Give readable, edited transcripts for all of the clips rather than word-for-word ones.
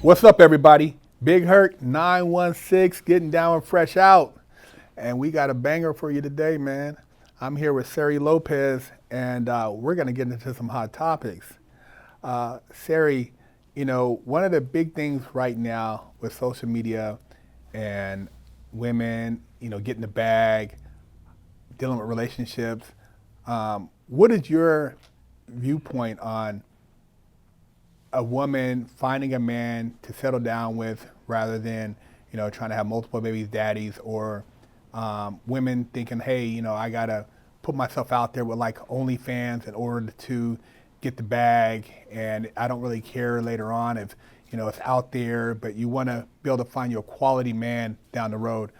What's up, everybody? Big Hurt 916 getting down and fresh out. And we got a banger for you today, man. I'm here with Sari Lopez, and we're going to get into some hot topics. Sari, one of the big things right now with social media and women, getting the bag, dealing with relationships, what is your viewpoint on a woman finding a man to settle down with rather than, trying to have multiple babies daddies, or women thinking, hey, I gotta put myself out there with like OnlyFans in order to get the bag, and I don't really care later on if, it's out there, but you wanna be able to find your quality man down the road.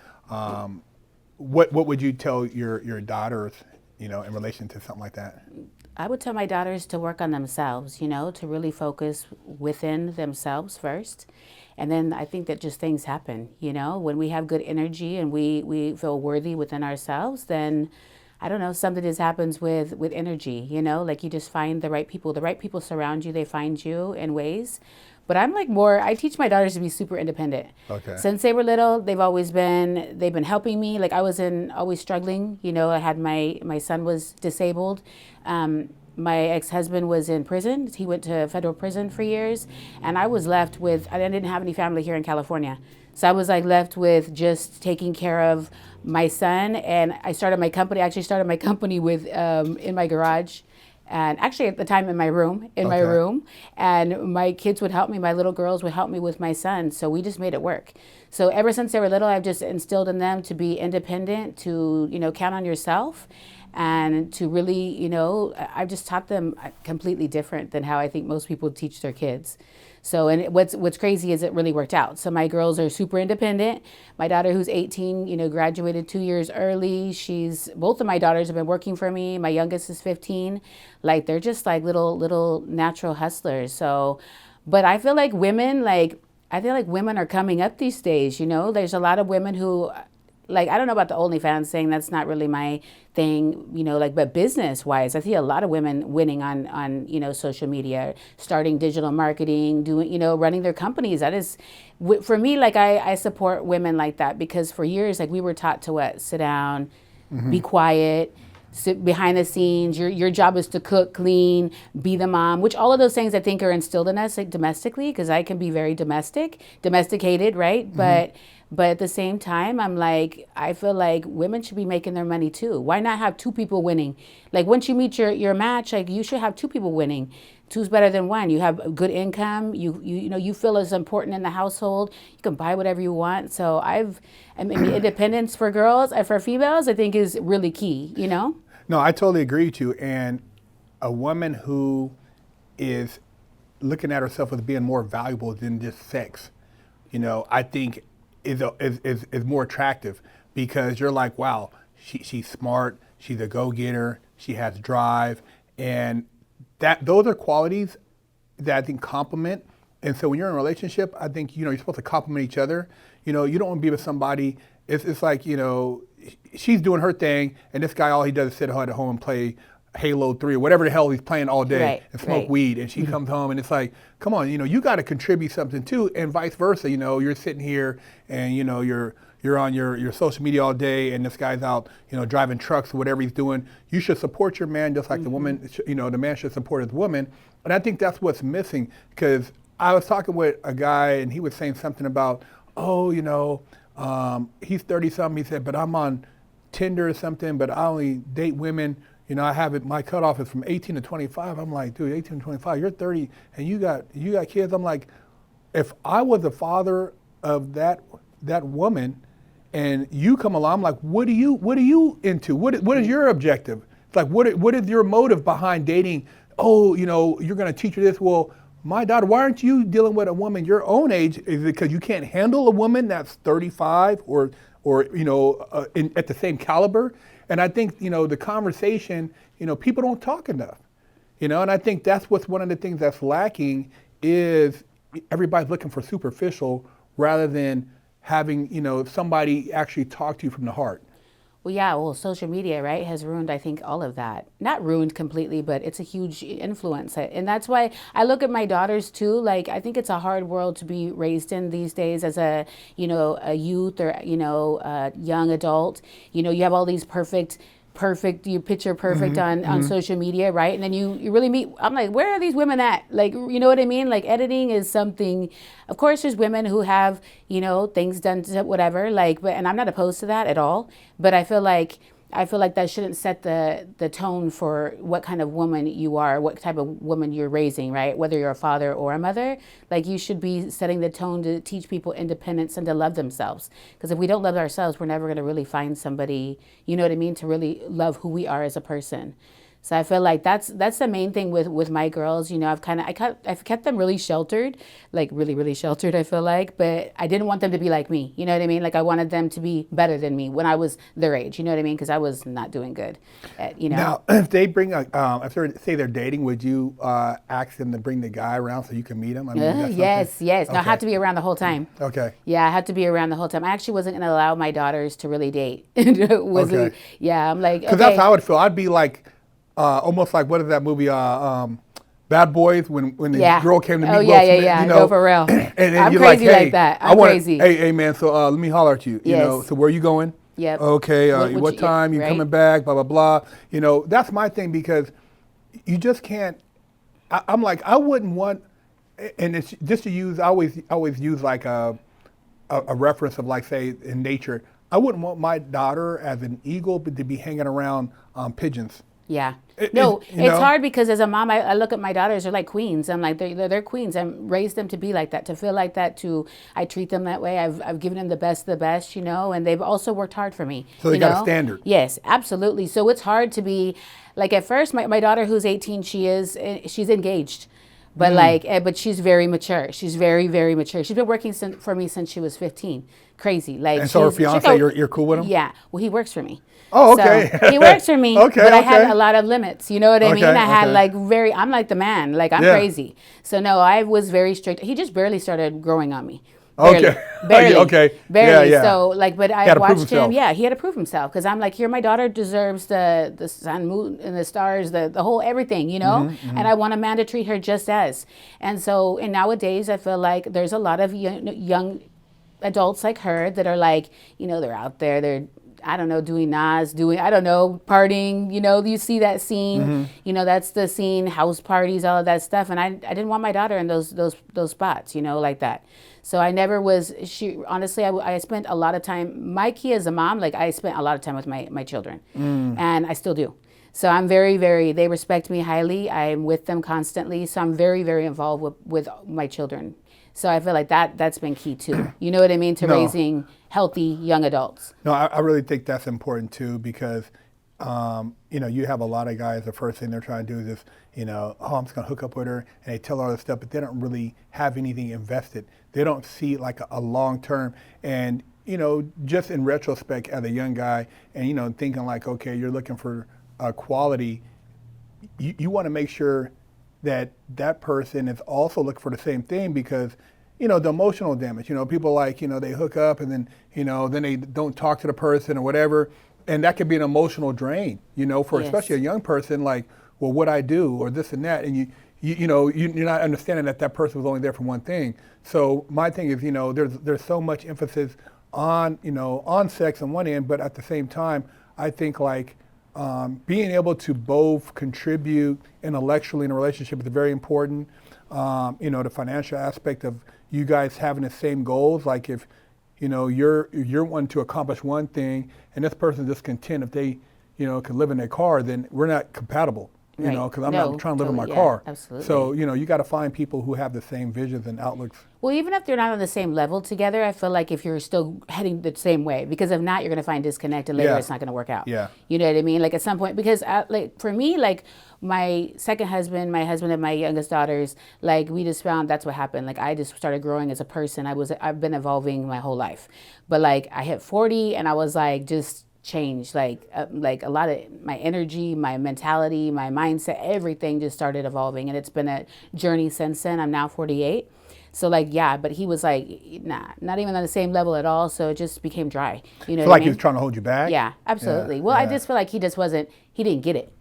What would you tell your daughters, in relation to something like that? I would tell my daughters to work on themselves, to really focus within themselves first. And then I think that just things happen, when we have good energy and we feel worthy within ourselves, then I don't know, something just happens with energy, like you just find the right people surround you, they find you in ways. But I'm like I teach my daughters to be super independent. Okay. Since they were little, they've been helping me. Like I wasn't always struggling. I had my son was disabled. My ex-husband was in prison. He went to federal prison for years. And I was left I didn't have any family here in California. So I was like left with just taking care of my son. And I started my company. I actually started my company with in my garage. And actually at the time in my room, and my kids would help me, my little girls would help me with my son. So we just made it work. So ever since they were little, I've just instilled in them to be independent, to, count on yourself, and to really, I've just taught them completely different than how I think most people teach their kids. So, and what's crazy is it really worked out. So my girls are super independent. My daughter, who's 18, graduated 2 years early. Both of my daughters have been working for me. My youngest is 15. Like they're just like little natural hustlers. So, but I feel like women are coming up these days. There's a lot of women who, like, I don't know about the OnlyFans thing. That's not really my thing, but business wise, I see a lot of women winning on social media, starting digital marketing, doing, running their companies. That is, for me, like, I support women like that, because for years, like, we were taught to sit down, be quiet, sit behind the scenes. Your job is to cook, clean, be the mom, which all of those things I think are instilled in us, like, domestically, because I can be very domesticated, right? But at the same time, I feel like women should be making their money too. Why not have two people winning? Like once you meet your match, like you should have two people winning. Two's better than one. You have a good income. You feel as important in the household. You can buy whatever you want. So independence for girls and for females, I think is really key. No, I totally agree with you. And a woman who is looking at herself as being more valuable than just sex, I think is more attractive, because you're like, wow, she's smart, she's a go-getter, she has drive, and those are qualities that I think complement. And so when you're in a relationship, I think you're supposed to complement each other. You don't want to be with somebody. It's like she's doing her thing, and this guy, all he does is sit at home and play Halo 3 or whatever the hell he's playing all day, and smoke weed, and she comes home and it's like, come on, you got to contribute something too, and vice versa. You're sitting here and you're on your social media all day, and this guy's out, driving trucks or whatever he's doing. You should support your man just like the woman, the man should support his woman. And I think that's what's missing, because I was talking with a guy and he was saying something about, he's 30 something. He said, but I'm on Tinder or something, but I only date women. I have it. My cutoff is from 18 to 25. I'm like, dude, 18 to 25. You're 30, and you got kids. I'm like, if I was the father of that woman, and you come along, I'm like, what are you into? What is your objective? It's like, what is your motive behind dating? Oh, you're gonna teach her this. Well, my daughter, why aren't you dealing with a woman your own age? Is it because you can't handle a woman that's 35 or at the same caliber? And I think, the conversation, people don't talk enough, and I think that's what's one of the things that's lacking, is everybody's looking for superficial rather than having, somebody actually talk to you from the heart. Well, yeah, well, social media, right, has ruined, I think, all of that. Not ruined completely, but it's a huge influence. And that's why I look at my daughters too. Like, I think it's a hard world to be raised in these days as a, a youth or, a young adult. You have all these perfect, you picture perfect on social media, right? And then you really meet, I'm like, where are these women at? Like, you know what I mean? Like, editing is something, of course there's women who have, things done to whatever, like, and I'm not opposed to that at all, but I feel like that shouldn't set the tone for what kind of woman you are, what type of woman you're raising, right? Whether you're a father or a mother, like you should be setting the tone to teach people independence and to love themselves. Because if we don't love ourselves, we're never going to really find somebody, you know what I mean, to really love who we are as a person. So I feel like that's the main thing with my girls. I've kept them really sheltered, like really really sheltered. I feel like, but I didn't want them to be like me. You know what I mean? Like I wanted them to be better than me when I was their age. You know what I mean? Because I was not doing good. Now, if they bring if they say they're dating, would you ask them to bring the guy around so you can meet him? I mean, yes. No, okay. I had to be around the whole time. Okay. Yeah, I had to be around the whole time. I actually wasn't going to allow my daughters to really date. Okay. Yeah, I'm like, because that's how I would feel. I'd be like. Almost like what is that movie? Bad Boys when the girl came to meet Will Smith. Yeah. No, for real. and then I'm you're crazy like, hey, like that. I'm crazy. Hey, man. So let me holler at you. Yes. So where are you going? Yep. Okay. What time you right? coming back? Blah blah blah. That's my thing because you just can't. I'm like I wouldn't want, and it's just to use. I always use like a reference of like say in nature. I wouldn't want my daughter as an eagle but to be hanging around pigeons. Yeah. It's hard because as a mom, I look at my daughters, they're like queens. I'm like, they're queens. I raised them to be like that, to feel like that, I treat them that way. I've given them the best of the best, and they've also worked hard for me. So they got a standard. Yes, absolutely. So it's hard to be, like at first, my daughter who's 18, she's engaged. But but she's very mature. She's very, very mature. She's been working for me since she was 15. Crazy. Like, and so her fiance, you're cool with him? Yeah. Well, he works for me. Oh, okay. So he works for me, okay, but I had a lot of limits. You know what I mean? I had I'm like the man. Like I'm crazy. So no, I was very strict. He just barely started growing on me. Barely, okay. Barely. Okay. Barely. Yeah. So but I watched him. Yeah, he had to prove himself because I'm like, here, my daughter deserves the sun, moon, and the stars, the whole everything, And I want a man to treat her just as. And nowadays, I feel like there's a lot of young adults like her that are like, they're out there, they're doing partying, you see that scene, that's the scene, house parties, all of that stuff. And I didn't want my daughter in those spots, like that. So I never was, honestly, I spent a lot of time, my key as a mom, like I spent a lot of time with my children and I still do. So I'm very, very, they respect me highly. I'm with them constantly. So I'm very, very involved with my children. So I feel like that's been key too. You know what I mean? To raising healthy young adults. No, I really think that's important too because, you have a lot of guys, the first thing they're trying to do is just, I'm just going to hook up with her and they tell her all this stuff, but they don't really have anything invested. They don't see like a long term. And, just in retrospect as a young guy and, thinking like, okay, you're looking for quality, you want to make sure that person is also looking for the same thing because, the emotional damage, people like, they hook up and then, then they don't talk to the person or whatever. And that could be an emotional drain, for especially a young person like, well, what I do or this and that. And you're not understanding that person was only there for one thing. So my thing is, there's so much emphasis on, on sex on one end, but at the same time, I think like, being able to both contribute intellectually in a relationship is very important. The financial aspect of you guys having the same goals, like if you're wanting to accomplish one thing and this person is just content if they can live in their car, then we're not compatible. Because I'm not trying to live in my car. Absolutely. So, you got to find people who have the same visions and outlooks. Well, even if they're not on the same level together, I feel like if you're still heading the same way, because if not, you're going to find disconnect and later it's not going to work out. Yeah. You know what I mean? Like at some point, because for me, like my second husband, my husband and my youngest daughters, like we just found that's what happened. Like I just started growing as a person. I've been evolving my whole life. But like I hit 40 and I was like just changed, like a lot of my energy, my mentality, my mindset, everything just started evolving, and it's been a journey since then. I'm now 48, So like, yeah, but he was like, nah, not even on the same level at all. So it just became dry. You know So what I like he mean? was trying to hold you back? Yeah, absolutely. Yeah, Well, I yeah, just feel like he just wasn't, he didn't get it.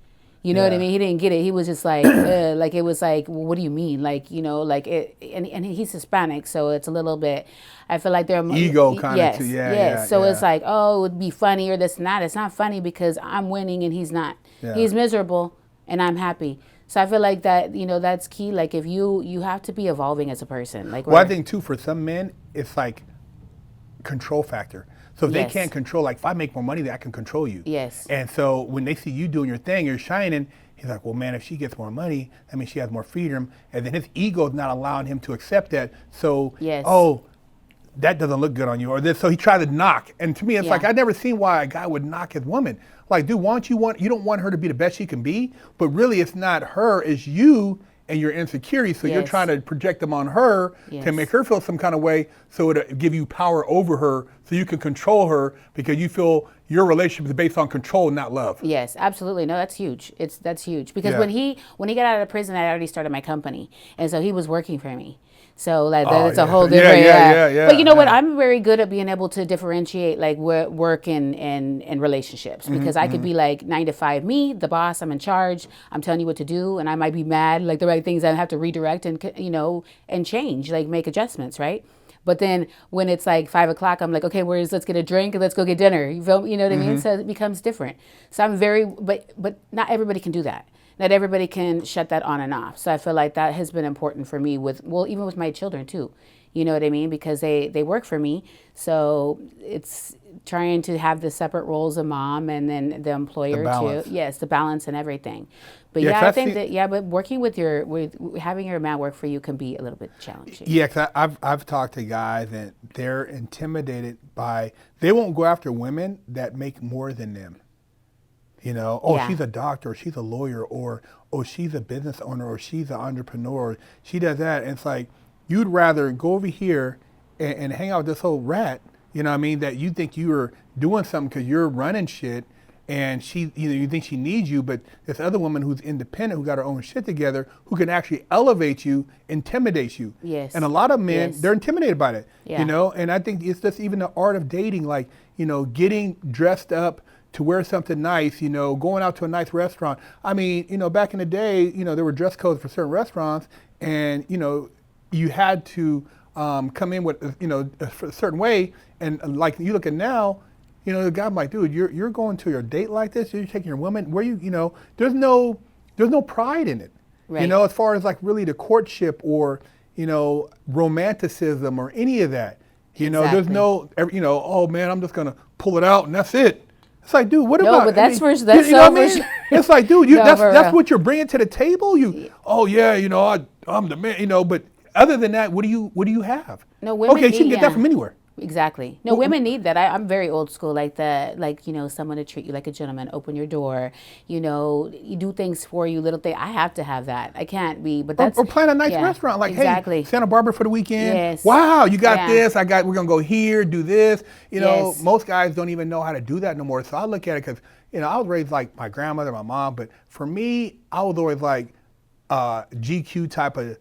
You know what I yeah. mean? He didn't get it. He was just like, like it was like, well, what do you mean? Like, you know, like it, and he's Hispanic, so it's a little bit. I feel like they're Ego kind of too. yes, Yeah, yes. yeah, So it's yeah, like, oh, it would be funny or this and that. It's not funny because I'm winning and he's not. yeah. He's miserable and I'm happy. So I feel like that, you know, that's key. Like if you have to be evolving as a person. Like Well, I we're, think too for some men, it's like control factor. So if they yes, can't control, like if I make more money, then I can control you. yes, And so when they see you doing your thing, you're shining. He's like, well, man, if she gets more money, that means she has more freedom. And then his ego is not allowing him to accept that. So, yes, oh, that doesn't look good on you, or this. So he tried to knock. And to me, it's like yeah, I never seen why a guy would knock his woman. Like, dude, why don't you don't want her to be the best she can be, but really it's not her, it's you and your insecurities. So you're yes, trying to project them on her to yes. make her feel some kind of way, so it'll give you power over her, so you can control her because you feel your relationship is based on control, not love. Yes, absolutely. No, that's huge. That's huge because Yeah. when he got out of prison, I already started my company, and so he was working for me. So like Oh, that's a yeah. whole Yeah, different. yeah, But you know what? yeah. I'm very good at being able to differentiate like work and relationships because I could be like 9 to 5, me, the boss, I'm in charge. I'm telling you what to do, and I might be mad, like the right things I have to redirect and and change, like make adjustments, right? But then when it's like 5 o'clock, I'm like, okay, let's get a drink and let's go get dinner. You feel, you know what I mean? So it becomes different. So I'm but not everybody can do that. Not everybody can shut that on and off. So I feel like that has been important for me even with my children too. You know what I mean? Because they work for me. So it's trying to have the separate roles of mom and then the employer too. balance. Yes, the balance and everything. But Yeah, yeah, 'cause I think that but working with having your man work for you can be a little bit challenging. Yeah, because I've talked to guys and they're intimidated by, they won't go after women that make more than them. You know, oh, Yeah. she's a doctor, or she's a lawyer, or oh, she's a business owner, or she's an entrepreneur, or she does that. And it's like, you'd rather go over here and hang out with this whole rat, you know what I mean, that you think you are doing something because you're running shit, and you think she needs you, but this other woman who's independent, who got her own shit together, who can actually elevate you, intimidates you. Yes. And a lot of men, Yes. they're intimidated by it, Yeah. you know, and I think it's just even the art of dating, like, you know, getting dressed up to wear something nice, you know, going out to a nice restaurant. I mean, you know, back in the day, you know, there were dress codes for certain restaurants, and, you know, you had to come in with, you know, a certain way. And like you look at now, you know, the guy, I'm like, dude, you're going to your date like this? You're taking your woman, where you know, there's no pride in it. Right. You know, as far as like really the courtship or, you know, romanticism or any of that. You know, there's Exactly. you know, oh man, I'm just going to pull it out and that's it. It's like, dude, what No, about? but that's I mean, for that's you know so what I for mean? sure. It's like, dude, No, that's for that's real. what you're bringing to the table. Oh yeah, you know, I'm the man. You know, but other than that, what do you have? No, women Okay, she can need- get that yeah. from anywhere. Exactly. No, women need that. I'm very old school, like that. Like, you know, someone to treat you like a gentleman, open your door, you know, you do things for you, little thing. I have to have that. I can't be, but that's Or plan a nice yeah, restaurant, like, exactly. hey, Santa Barbara for the weekend. Yes. Wow, you got Yeah. this. We're gonna go here, do this. You know, Yes. most guys don't even know how to do that no more. So I look at it because, you know, I was raised like my grandmother, my mom, but for me, I was always like GQ type of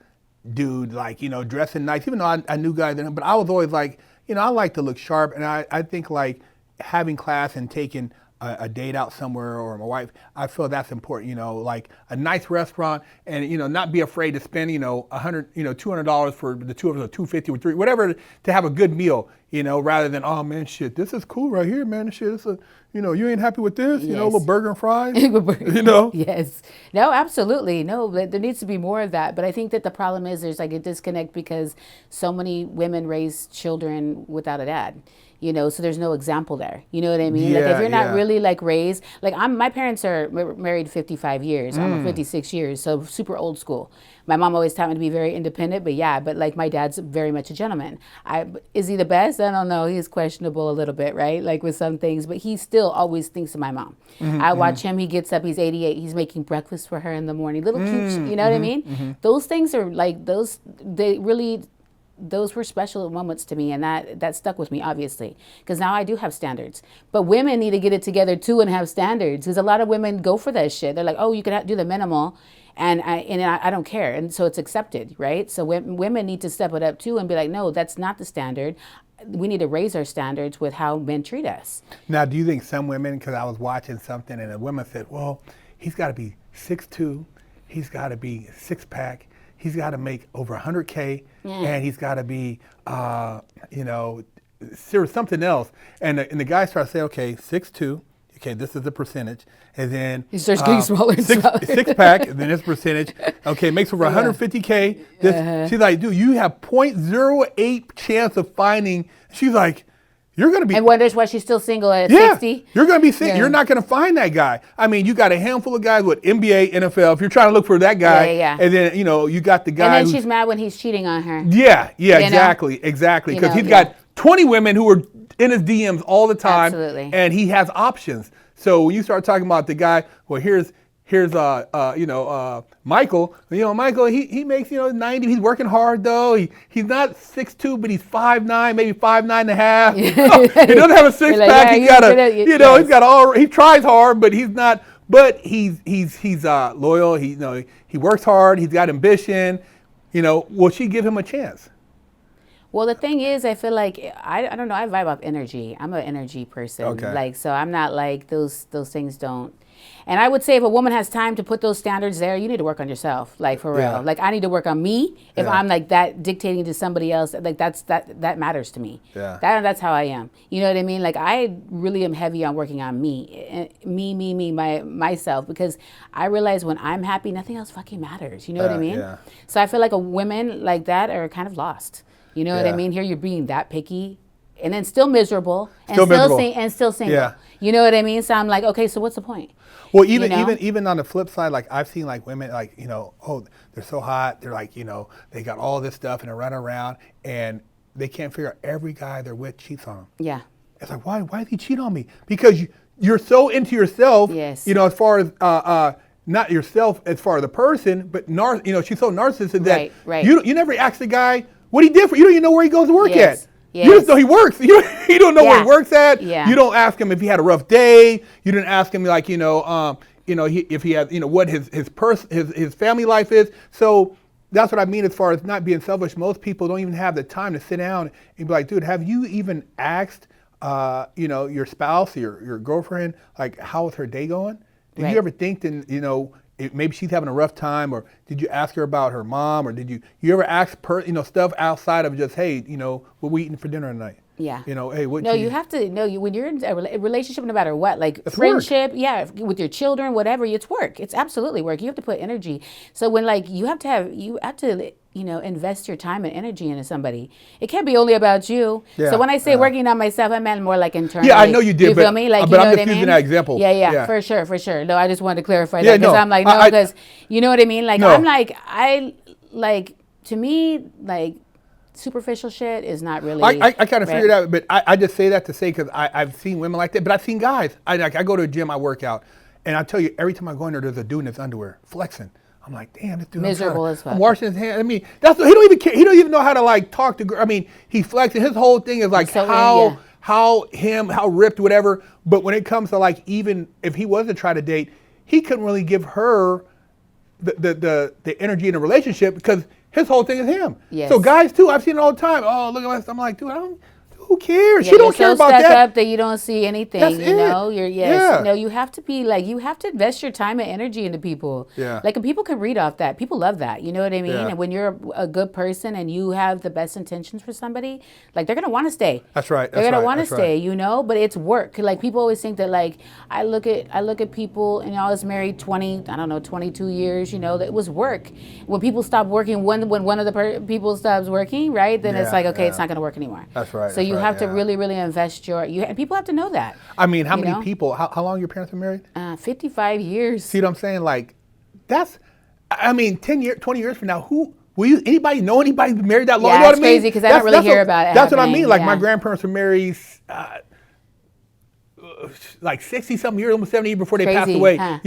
dude, like, you know, dressing nice, even though I knew guys, but I was always like, you know, I like to look sharp, and I think like having class and taking a date out somewhere, or my wife, I feel that's important, you know, like a nice restaurant, and, you know, not be afraid to spend, you know, $200 for the two of us, or $250 or $300, whatever, to have a good meal, you know, rather than, oh man, shit, this is cool right here, man, this shit, it's you know, you ain't happy with this, you know, a Yes. little burger and fries, you know. Yes. No, absolutely. No, but there needs to be more of that. But I think that the problem is there's like a disconnect because so many women raise children without a dad. You know, so there's no example there. You know what I mean? Like if Yeah, you're not yeah. really like raised, like my parents are married 55 years, Mm. almost 56 years, so super old school. My mom always taught me to be very independent, but like my dad's very much a gentleman. Is he the best? I don't know. He's questionable a little bit, right? Like with some things, but he still always thinks of my mom. I watch him. He gets up. He's 88. He's making breakfast for her in the morning. Little cute, you know what I mean? Those things are like they really those were special moments to me, and that stuck with me, obviously, because now I do have standards. But women need to get it together too and have standards, because a lot of women go for that shit. They're like, oh, you can do the minimal, and I don't care, and so it's accepted, right? So women need to step it up too and be like, no, that's not the standard. We need to raise our standards with how men treat us. Now, do you think some women, because I was watching something and a woman said, well, he's got to be 6'2", he's got to be six-pack, he's got to make over 100K, and he's got to be, there was something else. And the guy started saying, okay, 6'2", okay, this is the percentage. And then he starts getting smaller and smaller. Six-pack, and then this percentage. Okay, makes over 150K. She's like, dude, you have 0.08 chance of finding. She's like, you're going to be. And wonders why she's still single at 60. You're going to be single. You're not going to find that guy. I mean, you got a handful of guys with NBA, NFL. If you're trying to look for that guy, and then, you got the guy. And then she's mad when he's cheating on her. Yeah, exactly. Because he's got 20 women who are in his DMs all the time. Absolutely. And he has options. So when you start talking about the guy, well, here's Michael. Michael, he makes 90. He's working hard though. He's not 6'2", but he's 5'9", maybe 5'9.5". He doesn't have a six pack. He's got all. He tries hard, but he's not. But he's loyal. He works hard. He's got ambition. Will she give him a chance? Well, the thing is, I feel like, I don't know, I vibe off energy. I'm an energy person. Okay. So I'm not like, those things don't. And I would say if a woman has time to put those standards there, you need to work on yourself, like for real. Like I need to work on me. If I'm like that dictating to somebody else, like that matters to me. Yeah. That's how I am. You know what I mean? Like I really am heavy on working on me, myself, because I realize when I'm happy, nothing else fucking matters. You know what I mean? Yeah. So I feel like a women like that are kind of lost. You know what I mean? Here you're being that picky and then still miserable and still single. Yeah. You know what I mean? So I'm like, okay, so what's the point? Well, even on the flip side, like I've seen like women like, oh, they're so hot. They're like, they got all this stuff and they're running around and they can't figure out every guy they're with cheats on them. Yeah. It's like, why did he cheat on me? Because you're so into yourself, yes. As far as, not yourself as far as the person, but she's so narcissistic that you never ask the guy what he did for you. Don't even know where he goes to work at. Yes. You just know he works. You don't know where he works at. Yeah. You don't ask him if he had a rough day. You didn't ask him like if he has what his family life is. So that's what I mean as far as not being selfish. Most people don't even have the time to sit down and be like, dude, have you even asked your spouse, your girlfriend, like how is her day going? Did you ever think that maybe she's having a rough time, or did you ask her about her mom, or did you ever ask stuff outside of just, hey, what we eating for dinner tonight? Yeah. Hey, what? No, you have to know when you're in a relationship, no matter what, like it's friendship, work. With your children, whatever, it's work. It's absolutely work. You have to put energy. So when you have to invest your time and energy into somebody. It can't be only about you. Yeah, so when I say working on myself, I meant more like internally. Yeah, I know you did. You feel me? Like, but I'm just using that example. Yeah, for sure. No, I just wanted to clarify that because I'm like, no, because you know what I mean? Like, no. I'm like, to me, like, superficial shit is not really. I kind of figured out, but I just say that to say because I've seen women like that, but I've seen guys. I go to a gym, I work out, and I tell you, every time I go in there's a dude in his underwear flexing. I'm like, damn, this dude miserable as fuck. I'm washing his hands. I mean, he don't even care. He don't even know how to like talk to girls. I mean, he's flexing. His whole thing is like how ripped, whatever. But when it comes to like, even if he was to try to date, he couldn't really give her the energy in a relationship because his whole thing is him. Yes. So guys too, I've seen it all the time. Oh, look at my, I'm like, dude, who cares? Yeah, she don't care about that. Stuck up that you don't see anything. That's it. No, you have to be like, you have to invest your time and energy into people. Yeah. Like, and people can read off that. People love that. You know what I mean? Yeah. And when you're a good person and you have the best intentions for somebody, like, they're gonna want to stay. That's right. They're gonna want to stay. But it's work. Like, people always think that, like, I look at people, and I was married 22 years. That it was work. When people stop working, when one of the people stops working, right? Then it's like, okay, it's not gonna work anymore. That's right. So you have to really, really invest and people have to know that. I mean, how many people, how long your parents been married? 55 years. See what I'm saying? Like, 10 years, 20 years from now, anybody know anybody married that long? Yeah, you know what it's crazy because I don't really hear about it. That's what I mean. Like, my grandparents were married like 60-something years, almost 70 years before they passed away. Huh?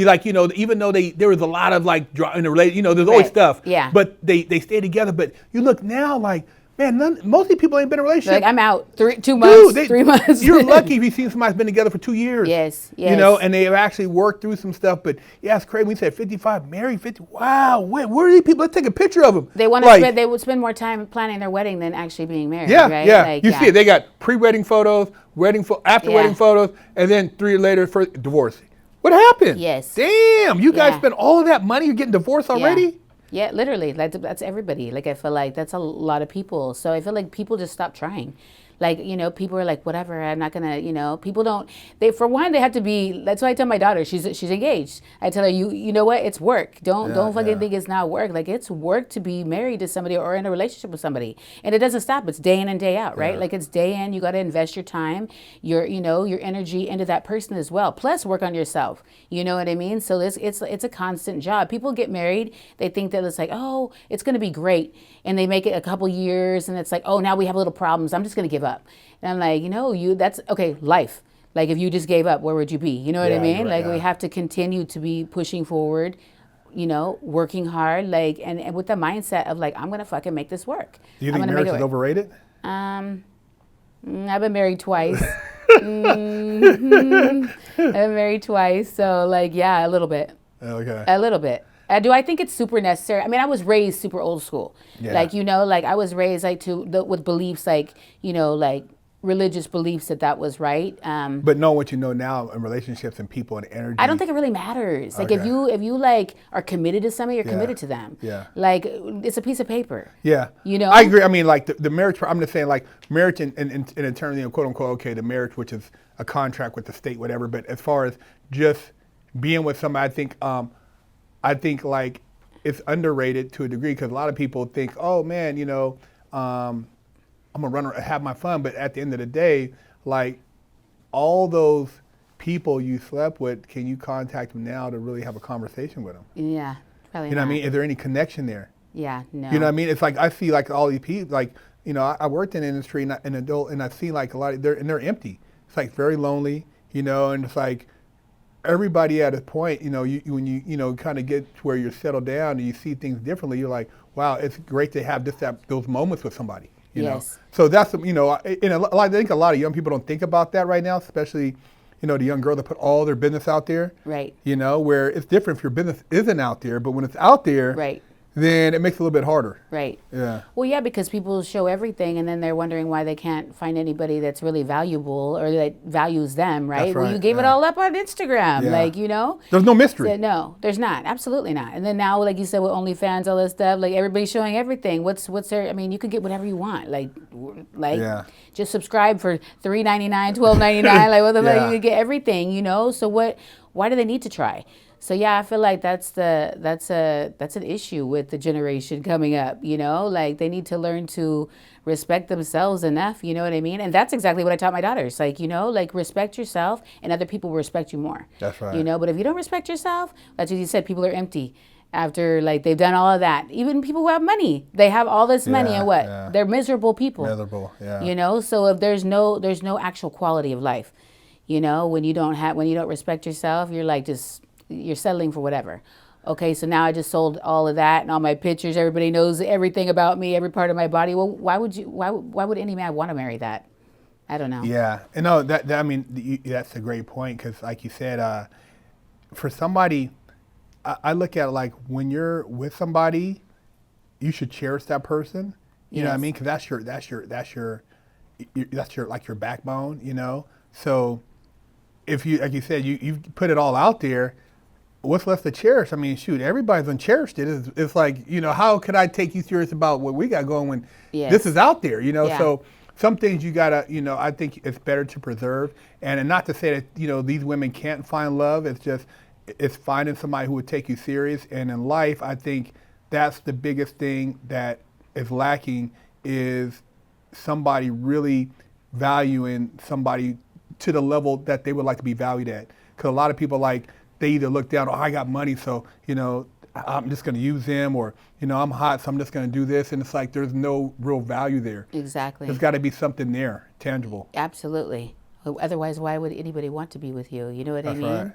Even though there was a lot of like in the relationship, there's always stuff. Yeah. But they stayed together. But you look now, like, Man, most of these people ain't been in a relationship. Like, I'm out 2 months, Dude, 3 months. You're lucky if you've seen somebody's been together for 2 years. Yes. You know, and they have actually worked through some stuff. But yeah, it's crazy. We said 55, married 50. Wow, where are these people? Let's take a picture of them. They want to spend. They would spend more time planning their wedding than actually being married. Yeah, right? yeah. Like, See it. They got pre-wedding photos, after wedding photos, and then 3 years later for divorce. What happened? Yes. Damn, you guys spent all of that money. You're getting divorced already? Yeah, literally. That's everybody. Like, I feel like that's a lot of people. So I feel like people just stop trying. Like, you know, people are like, whatever, I'm not going to, you know, people don't, for one, they have to be, that's why I tell my daughter, she's engaged. I tell her, you know what, it's work. Don't fucking think it's not work. Like, it's work to be married to somebody or in a relationship with somebody. And it doesn't stop. It's day in and day out, right? Like, it's day in, you got to invest your time, your energy into that person as well. Plus work on yourself. You know what I mean? So it's a constant job. People get married, they think that it's like, oh, it's going to be great. And they make it a couple years and it's like, oh, now we have little problems. I'm just going to give up. And I'm like, that's okay, life. Like, if you just gave up, where would you be? You know what I mean? Right, like, we have to continue to be pushing forward, you know, working hard, like, and with the mindset of like, I'm going to fucking make this work. Do you think marriage is overrated? I've been married twice. I've been married twice. So, like, yeah, a little bit. Okay. A little bit. Do I think it's super necessary? I mean, I was raised super old school. Yeah. Like, you know, like I was raised like with beliefs like, you know, like religious beliefs that was right. But know what you know now in relationships and people and energy. I don't think it really matters. Like, if you like are committed to somebody, you're committed to them. Yeah. Like, it's a piece of paper. Yeah. You know? I agree. I mean, like the marriage, I'm just saying like marriage in terms of, quote unquote, okay, the marriage, which is a contract with the state, whatever. But as far as just being with somebody, I think like it's underrated to a degree because a lot of people think, oh man, you know, I'm gonna run around, have my fun, but at the end of the day, like all those people you slept with, can you contact them now to really have a conversation with them? Yeah, probably. You know what I mean? Is there any connection there? Yeah, no. You know what I mean? It's like I see like all these people, like, you know, I worked in the industry and I see like a lot of they're empty. It's like very lonely, you know, and it's like everybody at a point, you know, when you kind of get to where you're settled down and you see things differently, you're like, wow, it's great to have those moments with somebody. You know? So that's, you know, I think a lot of young people don't think about that right now, especially, you know, the young girl that put all their business out there. Right. You know, where it's different if your business isn't out there, but when it's out there, right, then it makes it a little bit harder. Right. Yeah. Well, yeah, because people show everything and then they're wondering why they can't find anybody that's really valuable or that values them, right? That's right. Well, you gave it all up on Instagram, like, you know? There's no mystery. So, no, there's not. Absolutely not. And then now, like you said, with OnlyFans, all this stuff, like everybody's showing everything. What's there? I mean, you could get whatever you want. Like just subscribe for $3.99, $12.99. Like, what the fuck? You could get everything, you know? So why do they need to try? So yeah, I feel like that's an issue with the generation coming up, you know? Like, they need to learn to respect themselves enough, you know what I mean? And that's exactly what I taught my daughters. Like, you know, like, respect yourself and other people will respect you more. That's right. You know, but if you don't respect yourself, that's what you said, people are empty after, like, they've done all of that. Even people who have money, they have all this money and what? Yeah. They're miserable people. Miserable, yeah. You know, so if there's no actual quality of life, you know, when you don't respect yourself, you're like you're settling for whatever. Okay, so now I just sold all of that and all my pictures. Everybody knows everything about me, every part of my body. Well, why would any man want to marry that? I don't know. Yeah, and no, I mean, that's a great point because, like you said, for somebody, I look at it like when you're with somebody, you should cherish that person. You know what I mean? Because that's your like your backbone. You know, so if you, like you said, you put it all out there. What's left to cherish? I mean, shoot, everybody's uncherished it. It's like, you know, how could I take you serious about what we got going when this is out there, you know? Yeah. So some things you gotta, you know, I think it's better to preserve. And not to say that, you know, these women can't find love. It's just, it's finding somebody who would take you serious. And in life, I think that's the biggest thing that is lacking is somebody really valuing somebody to the level that they would like to be valued at. Because a lot of people they either look down, oh, I got money, so, you know, I'm just going to use them, or, you know, I'm hot, so I'm just going to do this. And it's like there's no real value there. Exactly. There's got to be something there, tangible. Absolutely. Otherwise, why would anybody want to be with you? You know what I mean? Right.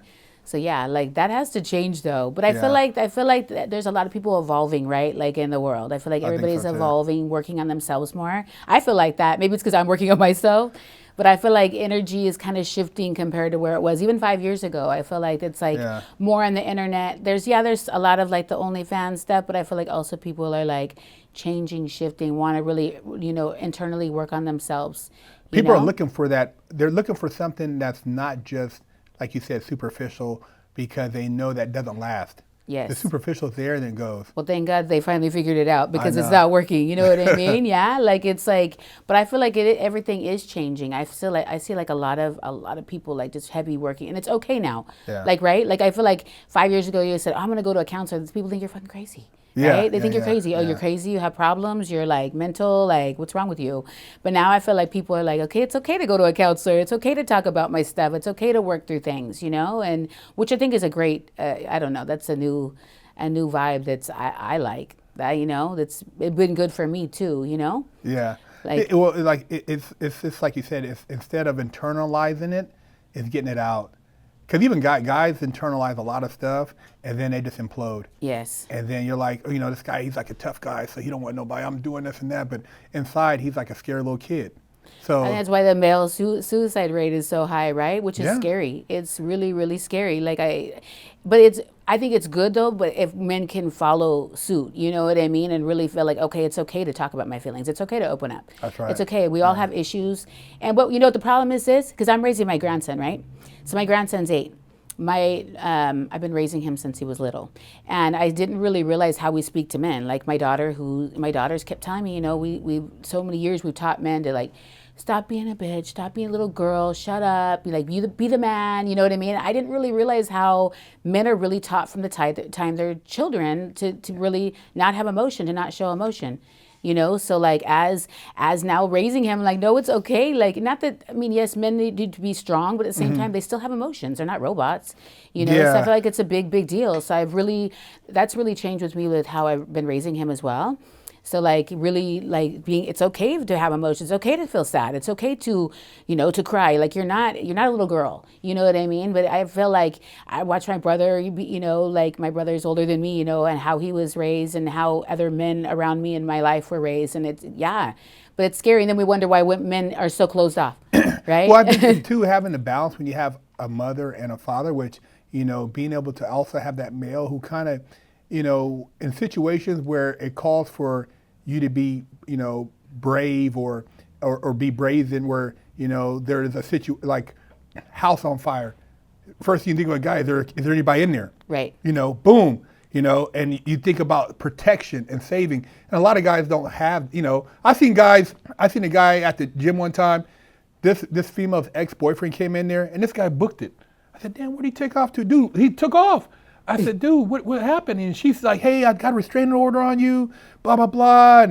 So yeah, like that has to change though. But Yeah, I feel like there's a lot of people evolving, right? Like in the world, I feel like I think so everybody's too. evolving, working on themselves more. I feel like that. Maybe it's because I'm working on myself, but I feel like energy is kind of shifting compared to where it was even 5 years ago. I feel like it's like Yeah. more on the internet. There's a lot of like the OnlyFans stuff, but I feel like also people are like changing, shifting, want to really internally work on themselves. You People are know? looking for that. They're looking for something that's not just, like you said, superficial, because they know that doesn't last. The Yes. superficial is there and it goes. Well, thank God they finally figured it out I because it's know. not working. You know what I mean? Yeah, like it's like, but I feel like everything is changing. I see like a lot of people like just heavy working, and it's okay now. Yeah. Like right, like I feel like 5 years ago you said I'm gonna go to a counselor. These people think you're fucking crazy. Yeah, Right? They yeah, think you're yeah, crazy. Oh, you're yeah. crazy. You have problems. You're like mental. Like, what's wrong with you? But now I feel like people are like, okay, it's okay to go to a counselor. It's okay to talk about my stuff. It's okay to work through things, and which I think is a great. I don't know. That's a new vibe I like. That that's been good for me too. Yeah. Like Well, it's just like you said. It's, instead of internalizing it, it's getting it out. Because even guys internalize a lot of stuff, and then they just implode. yes. And then you're like, oh, this guy, he's like a tough guy, so he don't want nobody. I'm doing this and that, but inside he's like a scary little kid. And So that's why the male suicide rate is so high, right? Which is yeah, scary. It's really, really scary. But I think it's good though. But if men can follow suit, you know what I mean, and really feel like, okay, it's okay to talk about my feelings. It's okay to open up. that's right. It's okay. We all Yeah. have issues. And what what the problem is this? Because I'm raising my grandson, right? So my grandson's 8. I've been raising him since he was little, and I didn't really realize how we speak to men. Like my daughters kept telling me, we so many years we've taught men to like stop being a bitch, stop being a little girl, shut up, be the man. You know what I mean? I didn't really realize how men are really taught from the time they're children to really not have emotion, to not show emotion. So like as now raising him, like, no, it's okay. Like, not that, I mean, yes, men need to be strong, but at the same time they still have emotions. They're not robots. So I Yeah. feel like it's a big deal. So that's really changed with me with how I've been raising him as well. So like really like it's okay to have emotions. It's okay to feel sad. It's okay to cry. Like you're not a little girl. You know what I mean? But I feel like I watch my brother, like my brother's older than me, and how he was raised and how other men around me in my life were raised. And yeah, but it's scary. And then we wonder why men are so closed off, right? Well, I think too, having the balance when you have a mother and a father, which being able to also have that male who kind of, in situations where it calls for you to be, brave or be brazen, where there is a like house on fire. First thing you think about, guy, is there anybody in there? Right. Boom. And you think about protection and saving. And a lot of guys don't have, I seen a guy at the gym one time. This female's ex-boyfriend came in there, and this guy booked it. I said, damn, what'd he take off to? Dude, he took off. I said, dude, what happened? And she's like, hey, I got a restraining order on you, blah, blah, blah.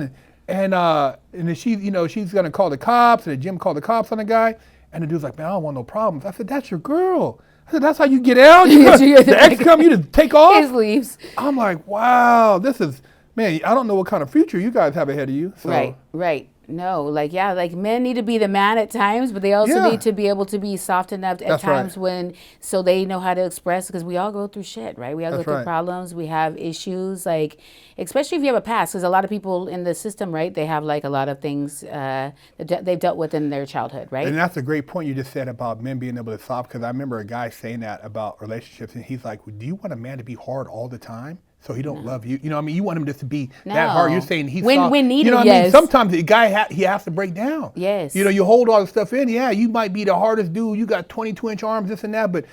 And then she's going to call the cops, and the gym called the cops on the guy. And the dude's like, man, I don't want no problems. I said, that's your girl. I said, that's how you get out? The ex come, you just take off? His leaves. I'm like, wow, man, I don't know what kind of future you guys have ahead of you. So. Right. No, like, yeah, like men need to be the man at times, but they also Yeah. need to be able to be soft enough at That's right. times so they know how to express, because we all go through shit, right? We all That's go through right. problems. We have issues, like, especially if you have a past, because a lot of people in the system, right, they have like a lot of things that they've dealt with in their childhood, right? And that's a great point you just said about men being able to soft, because I remember a guy saying that about relationships, and he's like, do you want a man to be hard all the time? So he don't love you. You know what I mean? You want him just to be that hard. You're saying he's soft. When needed, you know what I mean? yes. Sometimes the guy he has to break down. Yes. You hold all the stuff in. Yeah, you might be the hardest dude. You got 22-inch arms, this and that. But,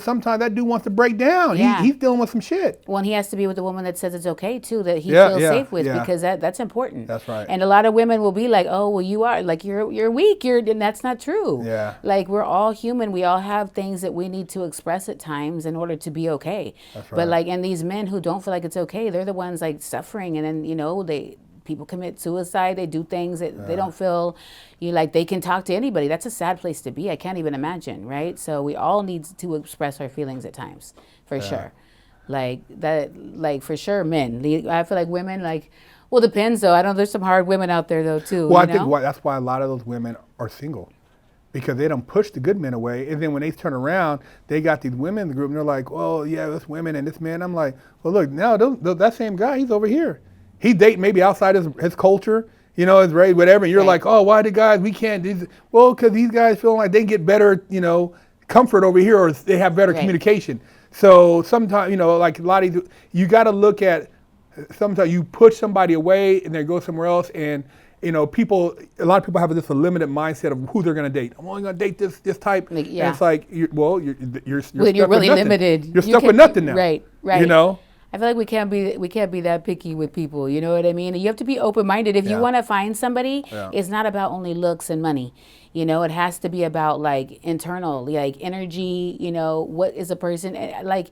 sometimes that dude wants to break down. Yeah. He's dealing with some shit. Well, and he has to be with a woman that says it's okay too, that he Yeah, feels yeah, safe with, yeah. because that's important. That's right. And a lot of women will be like, "Oh, well, you are like you're weak. And that's not true. Yeah. Like, we're all human. We all have things that we need to express at times in order to be okay. That's right. But like, and these men who don't feel like it's okay, they're the ones like suffering, and then people commit suicide. They do things that they don't feel like they can talk to anybody. That's a sad place to be. I can't even imagine, right? So we all need to express our feelings at times, for sure. Like that, like for sure, men. I feel like women, like, well, depends though. I know there's some hard women out there though too. Well, I think that's why a lot of those women are single. because they don't push the good men away. And then when they turn around, they got these women in the group, and they're like, "Oh yeah, this women and this man." I'm like, "Well, look, now that same guy, he's over here. He date maybe outside his culture, his race, whatever." And you're Right. like, "Oh, why the guys we can't do this?" Well, because these guys feel like they get better, comfort over here, or they have better Right. communication. So sometimes, like a lot of these, you got to look at. Sometimes you push somebody away and they go somewhere else, and a lot of people have just a limited mindset of who they're going to date. I'm only going to date this type. Like, And yeah. it's like, you're When stuck you're really with nothing. limited. You're You stuck with can't- nothing now. Right. I feel like we can't be that picky with people. You know what I mean? You have to be open minded. If you Yeah. want to find somebody, Yeah. it's not about only looks and money. It has to be about like internal, like energy. What is a person like?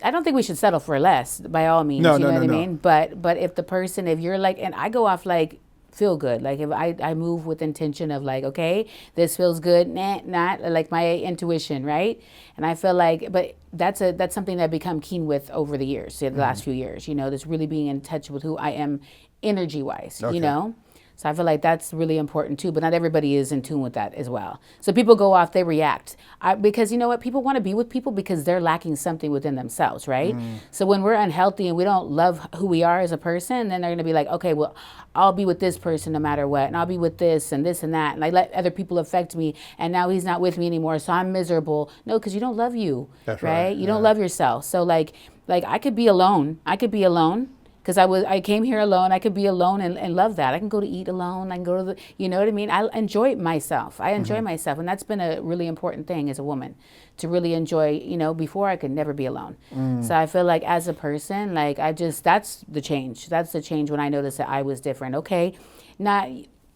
I don't think we should settle for less by all means. No, you know no, what no, I no. mean? But if you're like, and I go off like feel good. Like if I move with intention of like, okay, this feels good, not like my intuition, right? And I feel like, but that's something that I've become keen with over the years, the last few years, this really being in touch with who I am energy wise, Okay. So I feel like that's really important too, but not everybody is in tune with that as well. So people go off, they react. Because you know what? People want to be with people because they're lacking something within themselves, right? So when we're unhealthy and we don't love who we are as a person, then they're going to be like, okay, well, I'll be with this person no matter what. And I'll be with this and that. And I let other people affect me. And now he's not with me anymore. So I'm miserable. No, because you don't love you, That's right? right, You don't yeah. love yourself. So like I could be alone. Because I came here alone. I could be alone and love that. I can go to eat alone. I can go to you know what I mean? I enjoy myself. I enjoy myself. And that's been a really important thing as a woman, to really enjoy, before I could never be alone. So I feel like as a person, like that's the change. That's the change when I noticed that I was different. Okay, not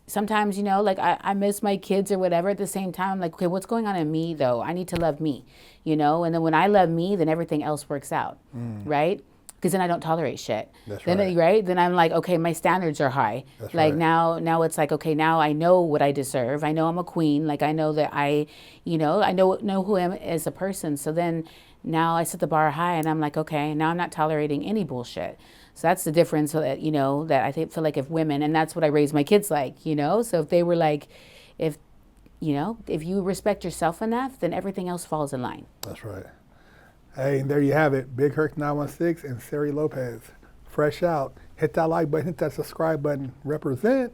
sometimes, like I miss my kids or whatever. At the same time, I'm like, okay, what's going on in me though? I need to love me, and then when I love me, then everything else works out, right? Because then I don't tolerate shit. That's then, right. Then I'm like, okay, my standards are high. That's like right. now it's like, okay, now I know what I deserve. I know I'm a queen. Like I know that I know who I am as a person. So then now I set the bar high, and I'm like, okay, now I'm not tolerating any bullshit. So that's the difference that that I feel like if women, and that's what I raised my kids like, So if they were like, if you respect yourself enough, then everything else falls in line. That's right. Hey, and there you have it. Big Herc 916 and Sari Lopez. Fresh out. Hit that like button, hit that subscribe button. Represent.